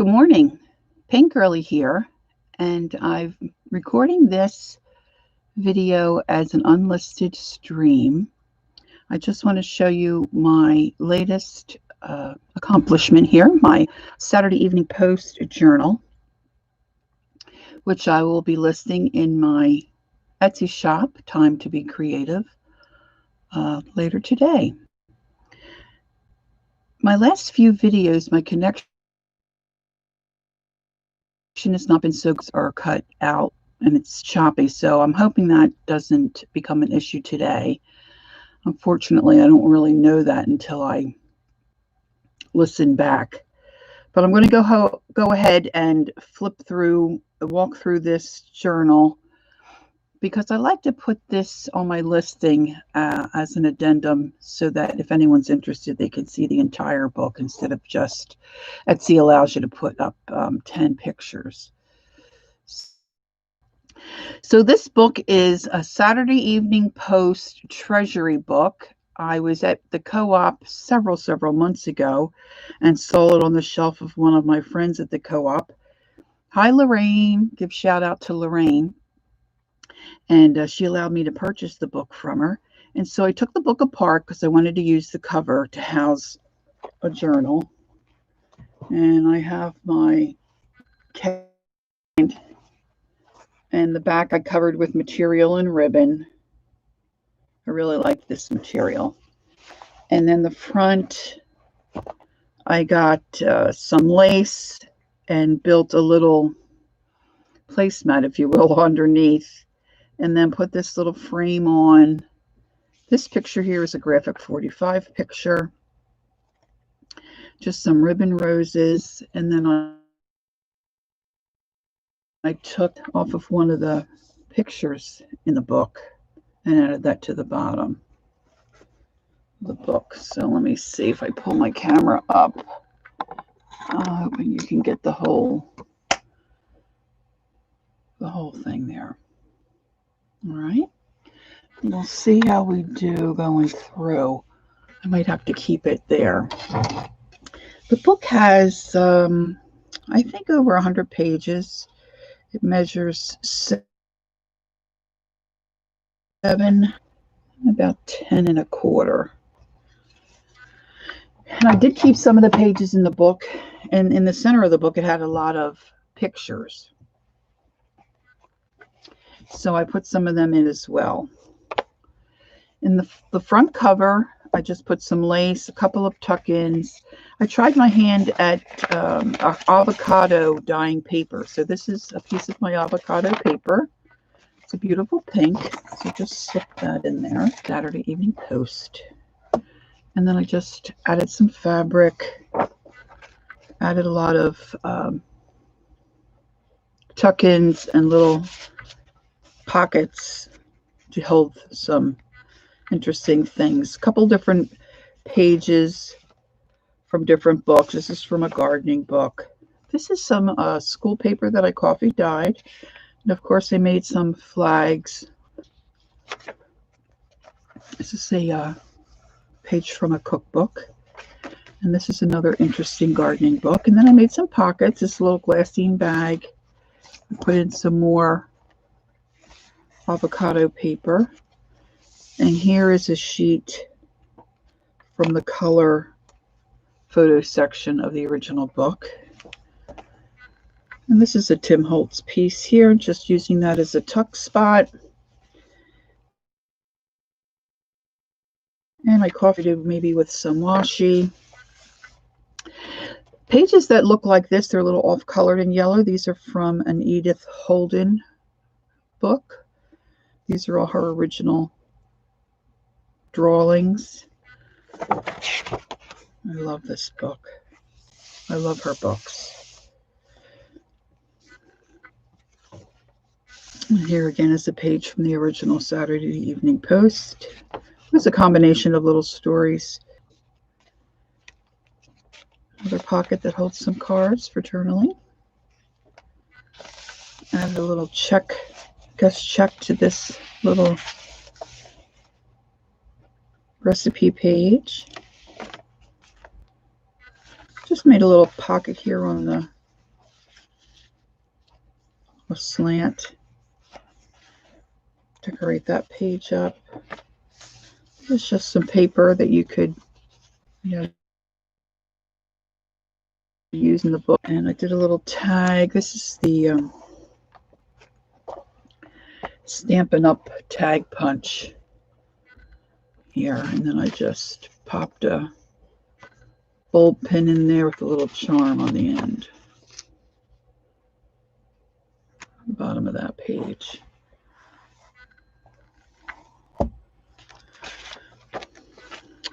Good morning. Pink Girly here, and I'm recording this video as an unlisted stream. I just want to show you my latest accomplishment here, my Saturday Evening Post journal, which I will be listing in my Etsy shop, Time to Be Creative, later today. My last few videos, my connection has not been so good or cut out and it's choppy, so I'm hoping that doesn't become an issue today. Unfortunately, I don't really know that until I listen back, but I'm going to go ahead and walk through this journal, because I like to put this on my listing as an addendum, so that if anyone's interested, they can see the entire book instead of just Etsy allows you to put up 10 pictures. So this book is a Saturday Evening Post Treasury book. I was at the co-op several months ago and saw it on the shelf of one of my friends at the co-op. Hi, Lorraine. Give shout out to Lorraine. And she allowed me to purchase the book from her. And so I took the book apart because I wanted to use the cover to house a journal. And I have my and the back I covered with material and ribbon. I really like this material. And then the front, I got some lace and built a little placemat, if you will, underneath. And then put this little frame on. This picture here is a graphic 45 picture. Just some ribbon roses. And then I took off of one of the pictures in the book and added that to the bottom of the book. So let me see if I pull my camera up. Hoping you can get the whole thing there. All right. We'll see how we do going through. I might have to keep it there. The book has, I think, over 100 pages. It measures 7, about 10 and a quarter. And I did keep some of the pages in the book, and in the center of the book, it had a lot of pictures. So I put some of them in as well. In the front cover, I just put some lace, a couple of tuck-ins. I tried my hand at avocado dyeing paper. So this is a piece of my avocado paper. It's a beautiful pink. So just slip that in there. Saturday Evening Post. And then I just added some fabric. Added a lot of tuck-ins and little pockets to hold some interesting things. A couple different pages from different books. This is from a gardening book. This is some school paper that I coffee dyed. And of course I made some flags. This is a page from a cookbook. And this is another interesting gardening book. And then I made some pockets. This little glassine bag. I put in some more avocado paper. And here is a sheet from the color photo section of the original book. And this is a Tim Holtz piece here, just using that as a tuck spot. And I coffeed it maybe with some washi. Pages that look like this, they're a little off-colored in yellow. These are from an Edith Holden book. These are all her original drawings. I love this book. I love her books. And here again is a page from the original Saturday Evening Post. It's a combination of little stories. Another pocket that holds some cards for journaling. And a little check to this little recipe page. Just made a little pocket here on the a slant. Decorate that page up. It's just some paper that you could, use in the book. And I did a little tag. This is the Stampin' Up! Tag punch here. And then I just popped a bulb pin in there with a little charm on the end. Bottom of that page.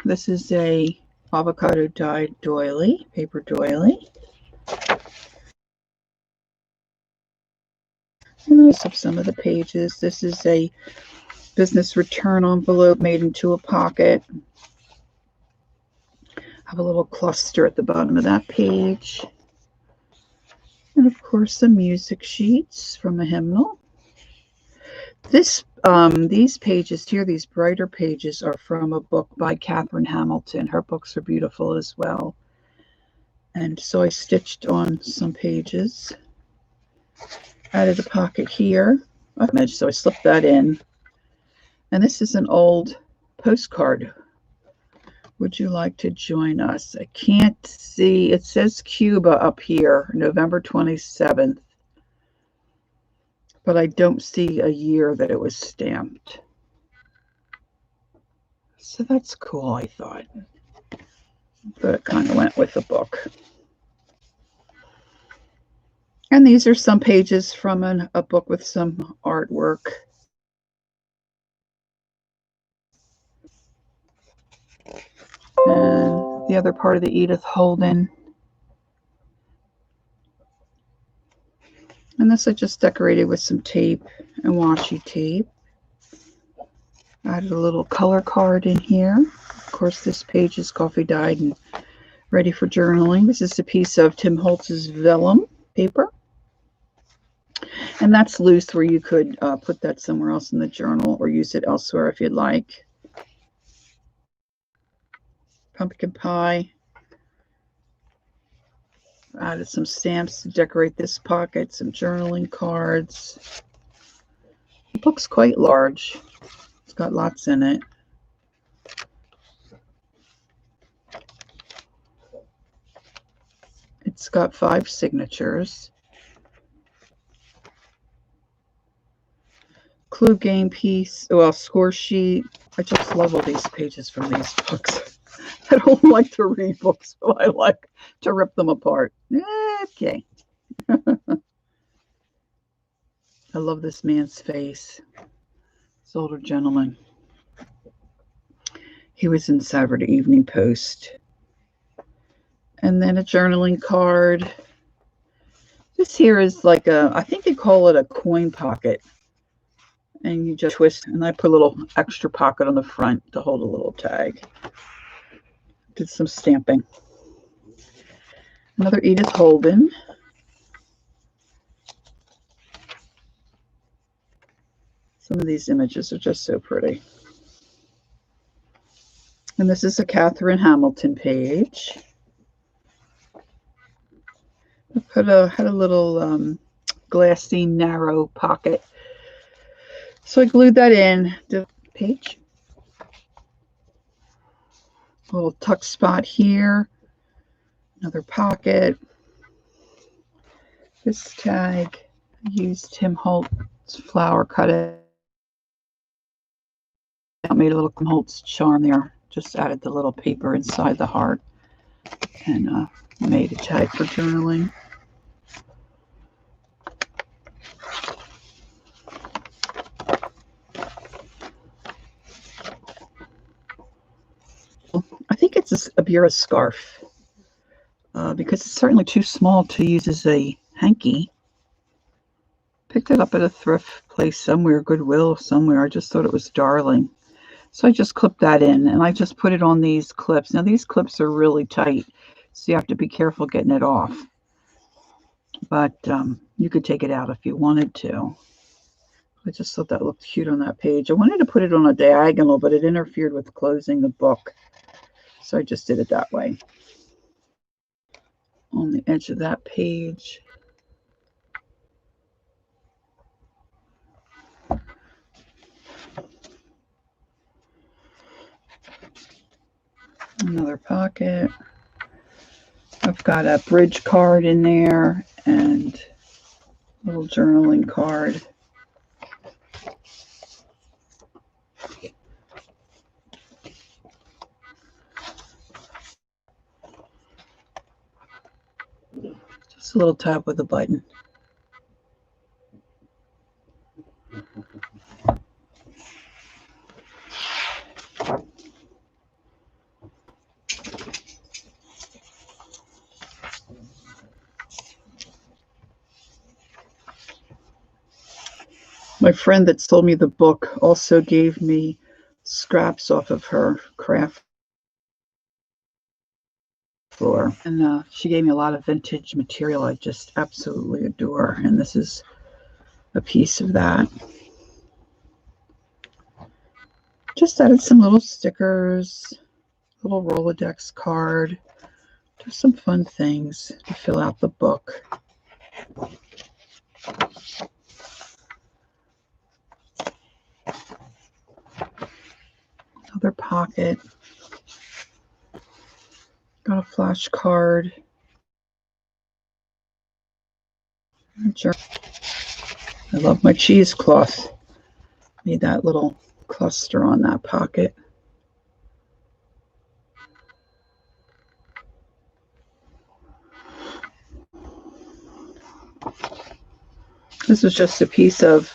This is a avocado dyed doily, paper doily. And those are some of the pages. This is a business return envelope made into a pocket. I have a little cluster at the bottom of that page. And of course some music sheets from a hymnal. These pages here, these brighter pages, are from a book by Catherine Hamilton. Her books are beautiful as well. And so I stitched on some pages. Added a pocket here. So I slipped that in. And this is an old postcard. Would you like to join us? I can't see. It says Cuba up here, November 27th. But I don't see a year that it was stamped. So that's cool, I thought. But it kind of went with the book. And these are some pages from a book with some artwork. And the other part of the Edith Holden. And this I just decorated with some tape and washi tape. Added a little color card in here. Of course, this page is coffee dyed and ready for journaling. This is a piece of Tim Holtz's vellum paper. And that's loose, where you could put that somewhere else in the journal or use it elsewhere if you'd like. Pumpkin pie. Added some stamps to decorate this pocket, some journaling cards. The book's quite large. It's got lots in it. It's got 5 signatures. Clue game piece, well, score sheet. I just love all these pages from these books. I don't like to read books, but I like to rip them apart. Okay. I love this man's face. This older gentleman. He was in Saturday Evening Post. And then a journaling card. This here is like a, I think they call it a coin pocket. And you just twist, and I put a little extra pocket on the front to hold a little tag. Did some stamping. Another Edith Holden. Some of these images are just so pretty. And this is a Catherine Hamilton page. I had a little glassy, narrow pocket. So I glued that in the page. A little tuck spot here. Another pocket. This tag, I used Tim Holtz flower, cut it out, made a little Tim Holtz charm there. Just added the little paper inside the heart and made a tag for journaling. I think it's a Bureau scarf because it's certainly too small to use as a hanky. Picked it up at a thrift place somewhere, Goodwill somewhere. I just thought it was darling. So I just clipped that in, and I just put it on these clips. Now these clips are really tight, so you have to be careful getting it off. But you could take it out if you wanted to. I just thought that looked cute on that page. I wanted to put it on a diagonal, but it interfered with closing the book. So I just did it that way. On the edge of that page. Another pocket. I've got a bridge card in there and a little journaling card. Just a little tab with a button. My friend that sold me the book also gave me scraps off of her craft floor. And she gave me a lot of vintage material I just absolutely adore. And this is a piece of that. Just added some little stickers, little Rolodex card, just some fun things to fill out the book. Another pocket. Got a flash card. I love my cheesecloth. Made that little cluster on that pocket. This was just a piece of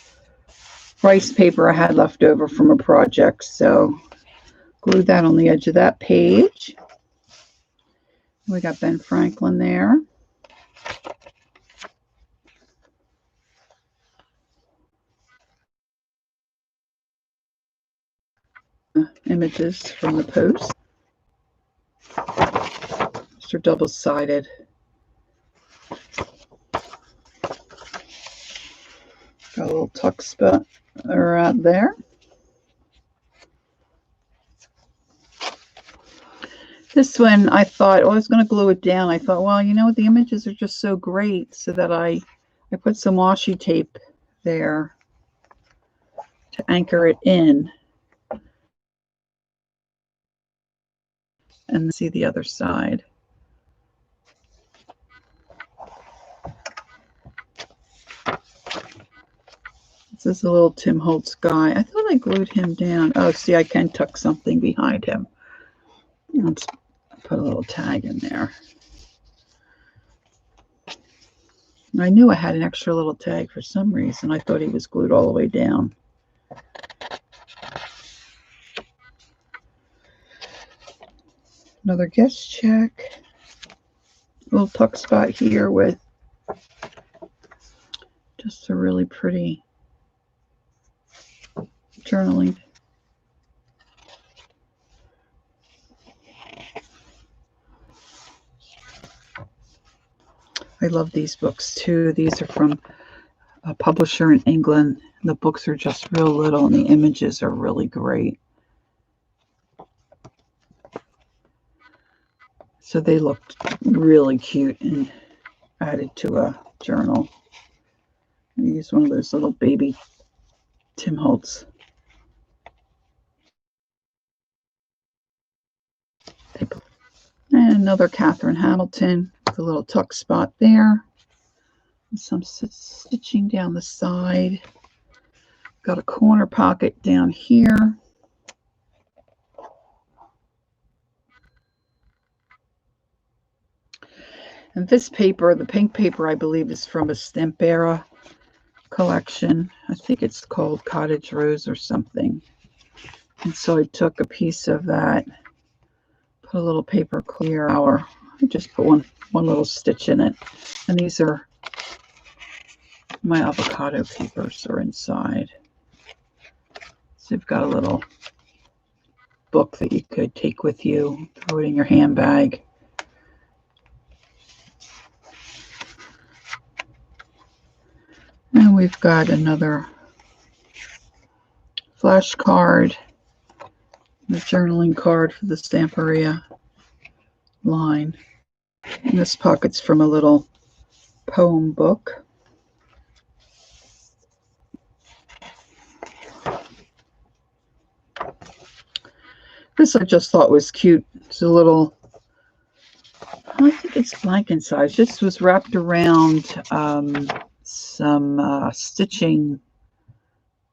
rice paper I had left over from a project, so glued that on the edge of that page. We got Ben Franklin there. Images from the post. These are double-sided. Got a little tuck spot right there. This one, I thought, I was going to glue it down. I thought, well, you know what? The images are just so great, so that I put some washi tape there to anchor it in. And see the other side. This is a little Tim Holtz guy. I thought I glued him down. Oh, see, I can tuck something behind him. Let's put a little tag in there. I knew I had an extra little tag for some reason. I thought he was glued all the way down. Another guest check. A little tuck spot here with just a really pretty journaling. I love these books too. These are from a publisher in England. The books are just real little and the images are really great. So they looked really cute and added to a journal. I used one of those little baby Tim Holtz. And another Catherine Hamilton with a little tuck spot there. And some stitching down the side. Got a corner pocket down here. And this paper, the pink paper, I believe is from a Stampera collection. I think it's called Cottage Rose or something. And so I took a piece of that, put a little paper clear, or I just put one little stitch in it. And these are my avocado papers are inside. So you've got a little book that you could take with you, throw it in your handbag. And we've got another flash card, the journaling card for the Stamperia line. And this pocket's from a little poem book. This I just thought was cute. It's a little, I think it's blanket size. This was wrapped around some stitching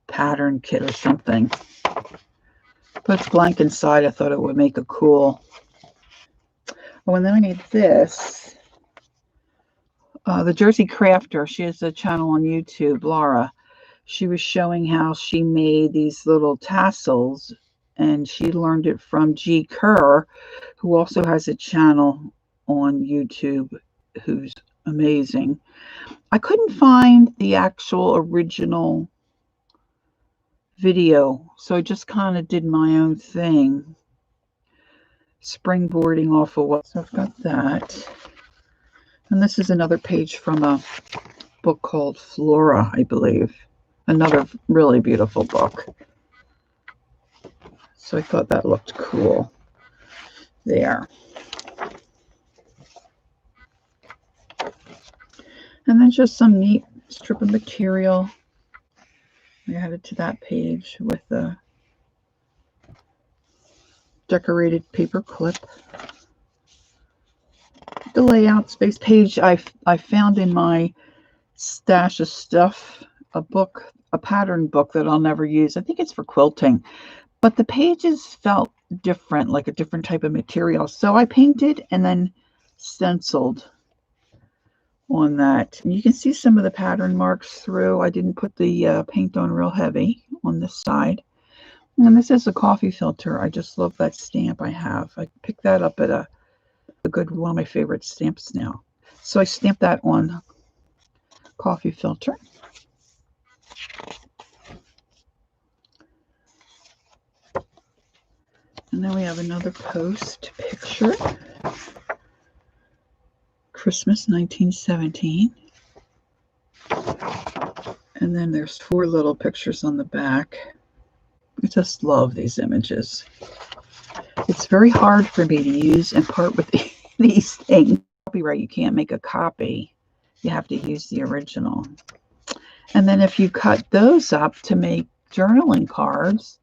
pattern kit or something. But it's blank inside. I thought it would make a cool. Oh, and then I made this. The Jersey Crafter. She has a channel on YouTube, Laura. She was showing how she made these little tassels, and she learned it from G. Kerr, who also has a channel on YouTube, who's amazing. I couldn't find the actual original video, so I just kind of did my own thing, springboarding off of what. So I've got that, and this is another page from a book called Flora, I believe. Another really beautiful book. So I thought that looked cool there. And then just some neat strip of material. I added to that page with a decorated paper clip. The layout space page I found in my stash of stuff, a pattern book that I'll never use. I think it's for quilting, but the pages felt different, like a different type of material. So I painted and then stenciled on that. And you can see some of the pattern marks through. I didn't put the paint on real heavy on this side. And this is a coffee filter. I just love that stamp I have. I picked that up at a good, one of my favorite stamps now. So I stamped that on coffee filter. And then we have another post picture. Christmas 1917. And then there's 4 little pictures on the back. I just love these images. It's very hard for me to use and part with these things. Copyright, you can't make a copy. You have to use the original. And then if you cut those up to make journaling cards,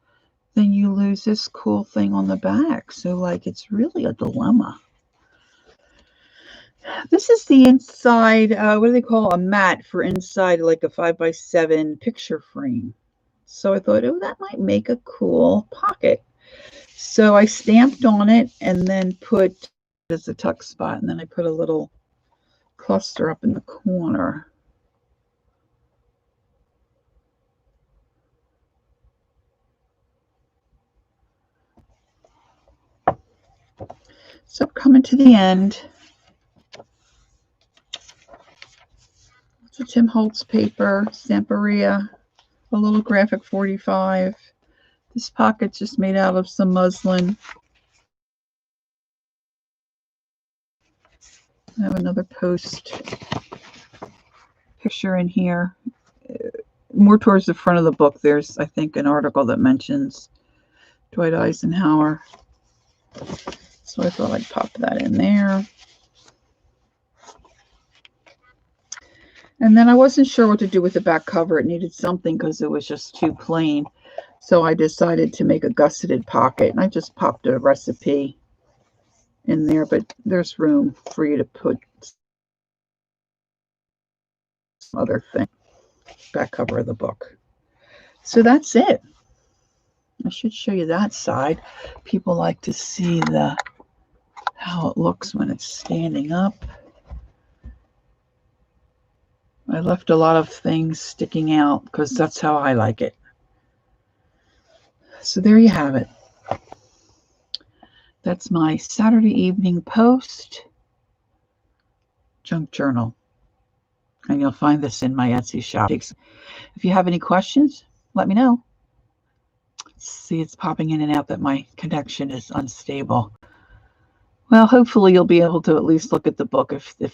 then you lose this cool thing on the back. So like, it's really a dilemma. This is the inside, what do they call a mat for inside like a 5x7 picture frame. So I thought, oh, that might make a cool pocket. So I stamped on it and then put as a tuck spot, and then I put a little cluster up in the corner. So coming to the end. It's a Tim Holtz paper, Stamperia, a little graphic 45. This pocket's just made out of some muslin. I have another post picture in here. More towards the front of the book, there's, I think, an article that mentions Dwight Eisenhower. So I thought I'd pop that in there. And then I wasn't sure what to do with the back cover. It needed something because it was just too plain. So I decided to make a gusseted pocket. And I just popped a recipe in there, but there's room for you to put some other thing. Back cover of the book. So that's it. I should show you that side. People like to see how it looks when it's standing up. I left a lot of things sticking out because that's how I like it. So there you have it. That's my Saturday evening post junk journal. And you'll find this in my Etsy shop. If you have any questions, let me know. See, it's popping in and out that my connection is unstable. Well, hopefully you'll be able to at least look at the book if the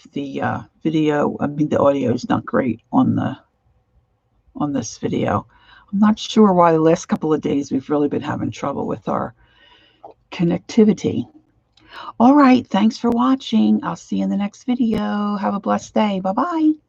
the audio is not great on this video. I'm not sure why the last couple of days we've really been having trouble with our connectivity. All right, thanks for watching. I'll see you in the next video. Have a blessed day. Bye-bye.